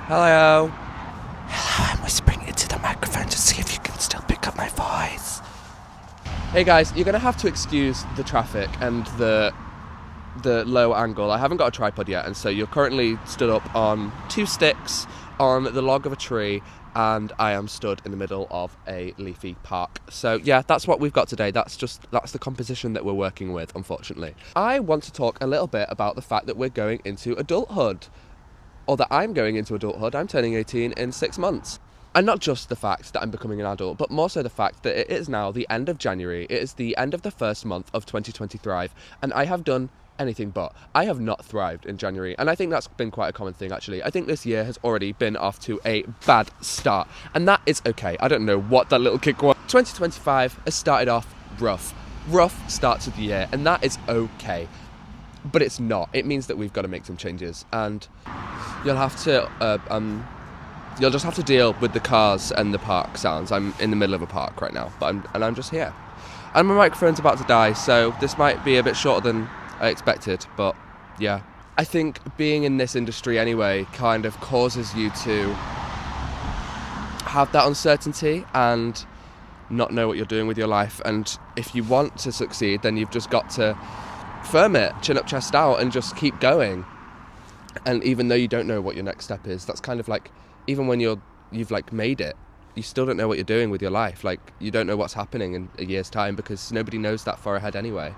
Hello. Hello, I'm whispering into the microphone to see if you can still pick up my voice. Hey guys, you're gonna have to excuse the traffic and the low angle. I haven't got a tripod yet, and so you're currently stood up on two sticks on the log of a tree, and I am stood in the middle of a leafy park. So yeah, that's what we've got today. That's the composition that we're working with, unfortunately. I want to talk a little bit about the fact that we're going into adulthood. Or that I'm going into adulthood. I'm turning 18 in 6 months. And not just the fact that I'm becoming an adult, but more so the fact that it is now the end of January. It is the end of the first month of 2020 Thrive, and I have done anything but. I have not thrived in January, and I think that's been quite a common thing, actually. I think this year has already been off to a bad start, and that is okay. I don't know what that little kick was. 2025 has started off rough. Rough start to the year, and that is okay. But it's not. It means that we've got to make some changes, and you'll just have to deal with the cars and the park sounds. I'm in the middle of a park right now, but I'm just here. And my microphone's about to die, so this might be a bit shorter than I expected, but yeah. I think being in this industry anyway kind of causes you to have that uncertainty and not know what you're doing with your life. And if you want to succeed, then you've just got to firm it, chin up, chest out, and just keep going. And even though you don't know what your next step is, that's kind of like, even when you've like made it, you still don't know what you're doing with your life. Like, you don't know what's happening in a year's time because nobody knows that far ahead anyway.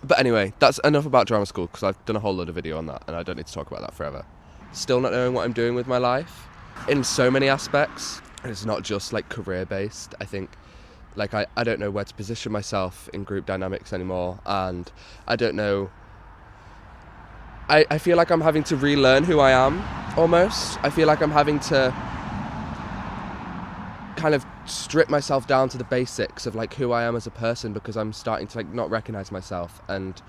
But anyway, that's enough about drama school, because I've done a whole load of video on that and I don't need to talk about that forever. Still not knowing what I'm doing with my life in so many aspects. And it's not just like career based. I think like I don't know where to position myself in group dynamics anymore, and I don't know. I feel like I'm having to relearn who I am, almost. I feel like I'm having to kind of strip myself down to the basics of like who I am as a person, because I'm starting to like not recognize myself and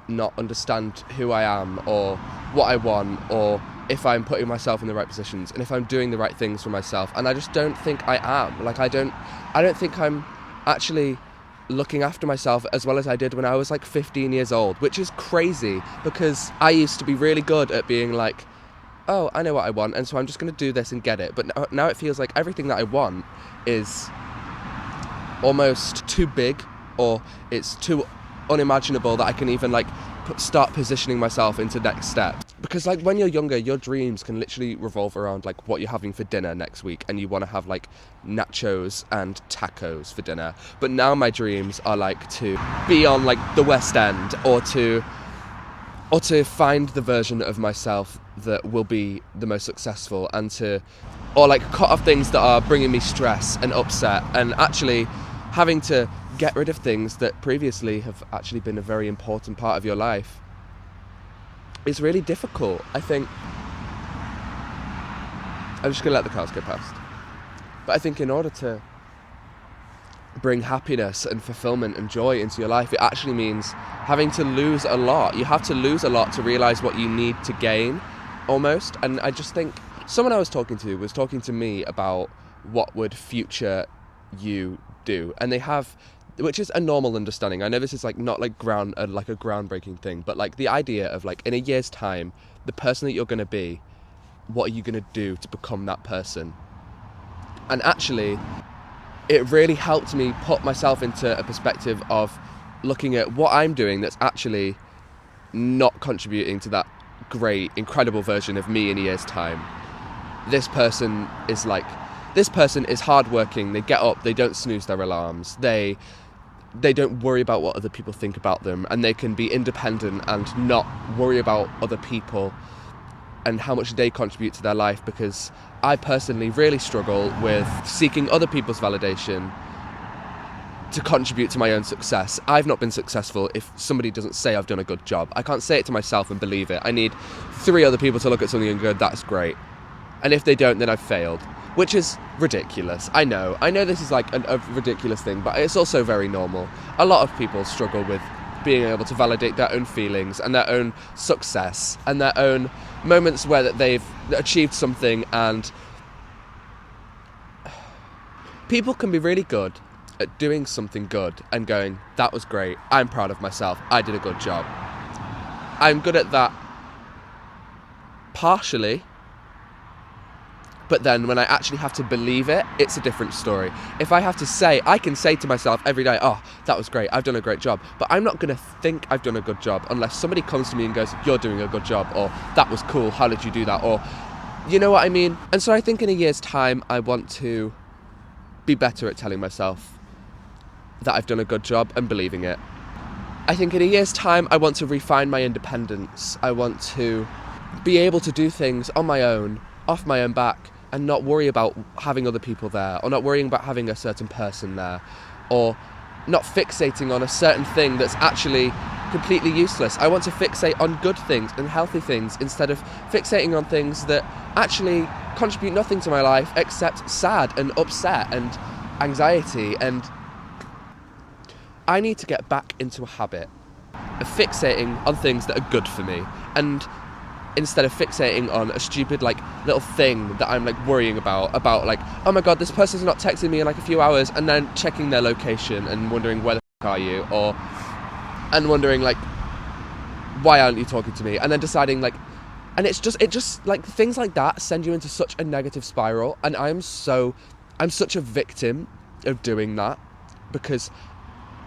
not understand who I am or what I want, or if I'm putting myself in the right positions and if I'm doing the right things for myself. And I just don't think I am. Like I don't think I'm actually looking after myself as well as I did when I was like 15 years old, which is crazy because I used to be really good at being like, oh, I know what I want, and so I'm just going to do this and get it. But now it feels like everything that I want is almost too big, or it's too unimaginable that I can even like start positioning myself into next step. Because like when you're younger, your dreams can literally revolve around like what you're having for dinner next week, and you want to have like nachos and tacos for dinner. But now my dreams are like to be on like the West End, or to find the version of myself that will be the most successful, or like cut off things that are bringing me stress and upset, and actually having to get rid of things that previously have actually been a very important part of your life. It's really difficult. I think I'm just gonna let the cars go past. But I think in order to bring happiness and fulfillment and joy into your life, it actually means having to lose a lot. You have to lose a lot to realize what you need to gain, almost. And I just think someone I was talking to was talking to me about what would future you do, and they have, which is a normal understanding. I know this is like not like a groundbreaking thing, but like the idea of like in a year's time, the person that you're going to be, what are you going to do to become that person? And actually, it really helped me put myself into a perspective of looking at what I'm doing that's actually not contributing to that great, incredible version of me in a year's time. This person is hardworking. They get up, they don't snooze their alarms. They don't worry about what other people think about them, and they can be independent and not worry about other people and how much they contribute to their life, because I personally really struggle with seeking other people's validation to contribute to my own success. I've not been successful if somebody doesn't say I've done a good job. I can't say it to myself and believe it. I need 3 other people to look at something and go, that's great. And if they don't, then I've failed, which is ridiculous. I know this is like a ridiculous thing, but it's also very normal. A lot of people struggle with being able to validate their own feelings and their own success and their own moments where that they've achieved something. And people can be really good at doing something good and going, that was great, I'm proud of myself, I did a good job. I'm good at that partially, But then when I actually have to believe it, it's a different story. If I have to say, I can say to myself every day, oh, that was great, I've done a great job. But I'm not going to think I've done a good job unless somebody comes to me and goes, you're doing a good job, or that was cool, how did you do that, or you know what I mean? And so I think in a year's time, I want to be better at telling myself that I've done a good job and believing it. I think in a year's time, I want to refine my independence. I want to be able to do things on my own, off my own back, and not worry about having other people there, or not worrying about having a certain person there, or not fixating on a certain thing that's actually completely useless. I want to fixate on good things and healthy things instead of fixating on things that actually contribute nothing to my life except sad and upset and anxiety. And I need to get back into a habit of fixating on things that are good for me, and instead of fixating on a stupid little thing that I'm worrying about like, oh my god, this person's not texting me in a few hours, and then checking their location and wondering where the f*** are you, and wondering why aren't you talking to me, and then deciding and it just things like that send you into such a negative spiral. And I'm such a victim of doing that, because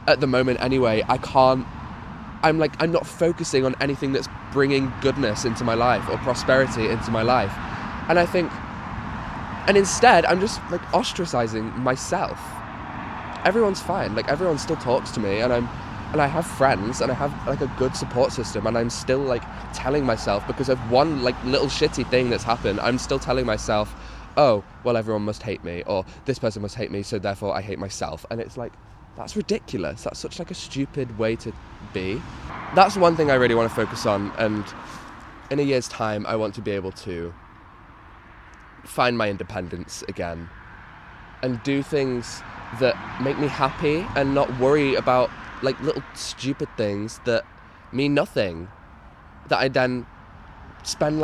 at the moment anyway, I'm not focusing on anything that's bringing goodness into my life or prosperity into my life. And I think, and instead I'm just ostracizing myself. Everyone's fine. Everyone still talks to me, and I have friends, and I have a good support system, and I'm still telling myself, because of one little shitty thing that's happened, I'm still telling myself, oh, well, everyone must hate me, or this person must hate me, so therefore I hate myself. And it's that's ridiculous. That's such a stupid way to be. That's one thing I really want to focus on, and in a year's time I want to be able to find my independence again and do things that make me happy and not worry about little stupid things that mean nothing, that I then spend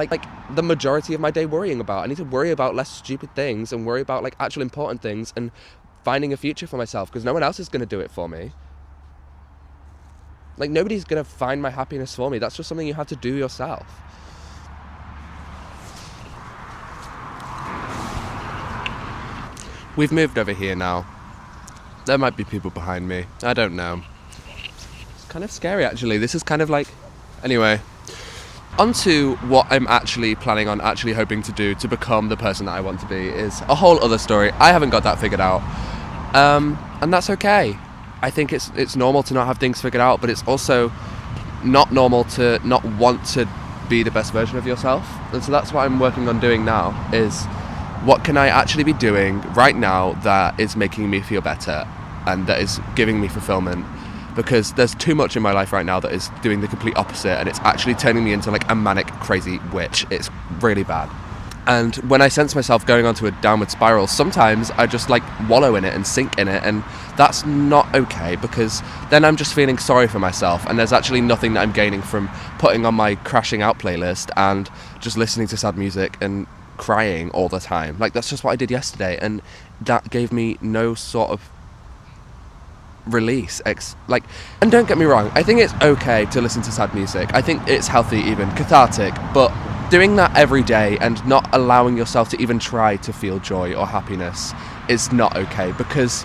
the majority of my day worrying about. I need to worry about less stupid things and worry about actual important things and finding a future for myself, because no one else is going to do it for me. Nobody's going to find my happiness for me. That's just something you have to do yourself. We've moved over here now. There might be people behind me. I don't know. It's kind of scary, actually. This is kind of Anyway, on to what I'm actually planning on hoping to do to become the person that I want to be is a whole other story. I haven't got that figured out. And that's okay. I think it's normal to not have things figured out, but it's also not normal to not want to be the best version of yourself. And so that's what I'm working on doing now, is what can I actually be doing right now that is making me feel better and that is giving me fulfillment, because there's too much in my life right now that is doing the complete opposite, and it's actually turning me into a manic crazy witch. It's really bad. And when I sense myself going onto a downward spiral, sometimes I just wallow in it and sink in it, and that's not okay, because then I'm just feeling sorry for myself, and there's actually nothing that I'm gaining from putting on my crashing out playlist and just listening to sad music and crying all the time. That's just what I did yesterday, and that gave me no sort of release. And don't get me wrong, I think it's okay to listen to sad music. I think it's healthy, even cathartic, but doing that every day and not allowing yourself to even try to feel joy or happiness is not okay, because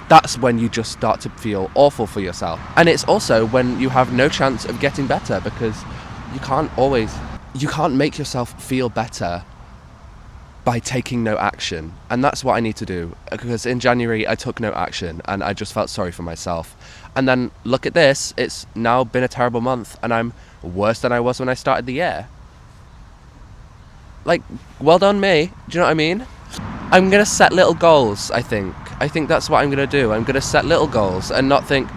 that's when you just start to feel awful for yourself. And it's also when you have no chance of getting better, because you can't make yourself feel better by taking no action. And that's what I need to do, because in January I took no action and I just felt sorry for myself. And then look at this, it's now been a terrible month and I'm worse than I was when I started the year. Well done me, do you know what I mean? I'm gonna set little goals, I think that's what I'm gonna do. I'm gonna set little goals and not think,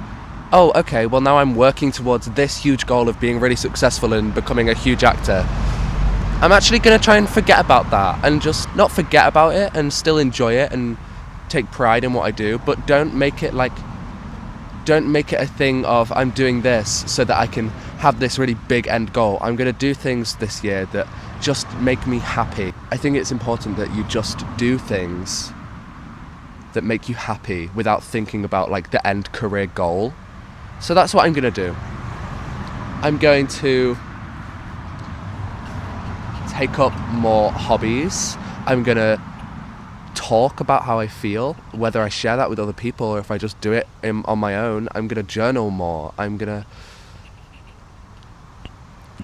oh, okay, well now I'm working towards this huge goal of being really successful and becoming a huge actor. I'm actually going to try and forget about that, and just not forget about it and still enjoy it and take pride in what I do, but don't make it a thing of I'm doing this so that I can have this really big end goal. I'm going to do things this year that just make me happy. I think it's important that you just do things that make you happy without thinking about the end career goal. So that's what I'm going to do. I'm going to take up more hobbies. I'm going to talk about how I feel, whether I share that with other people or if I just do it on my own. I'm going to journal more. I'm going to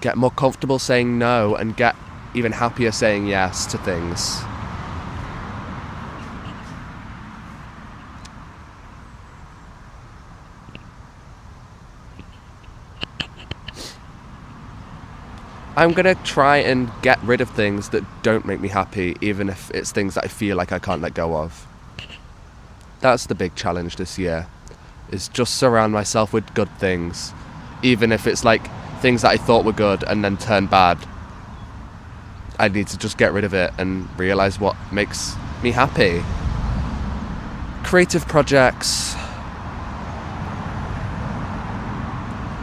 get more comfortable saying no and get even happier saying yes to things. I'm going to try and get rid of things that don't make me happy, even if it's things that I feel like I can't let go of. That's the big challenge this year, is just surround myself with good things, even if it's like things that I thought were good and then turn bad. I need to just get rid of it and realise what makes me happy. Creative projects,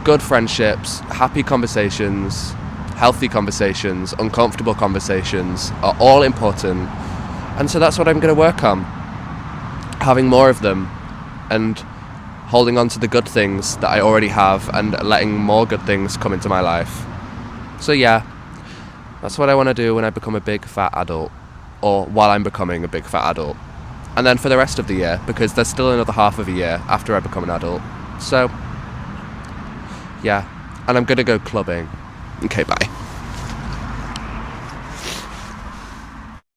good friendships, happy conversations, healthy conversations, uncomfortable conversations are all important. And so that's what I'm going to work on. Having more of them and holding on to the good things that I already have and letting more good things come into my life. So yeah, that's what I want to do when I become a big fat adult, or while I'm becoming a big fat adult. And then for the rest of the year, because there's still another half of a year after I become an adult. So yeah, and I'm going to go clubbing. Okay, bye.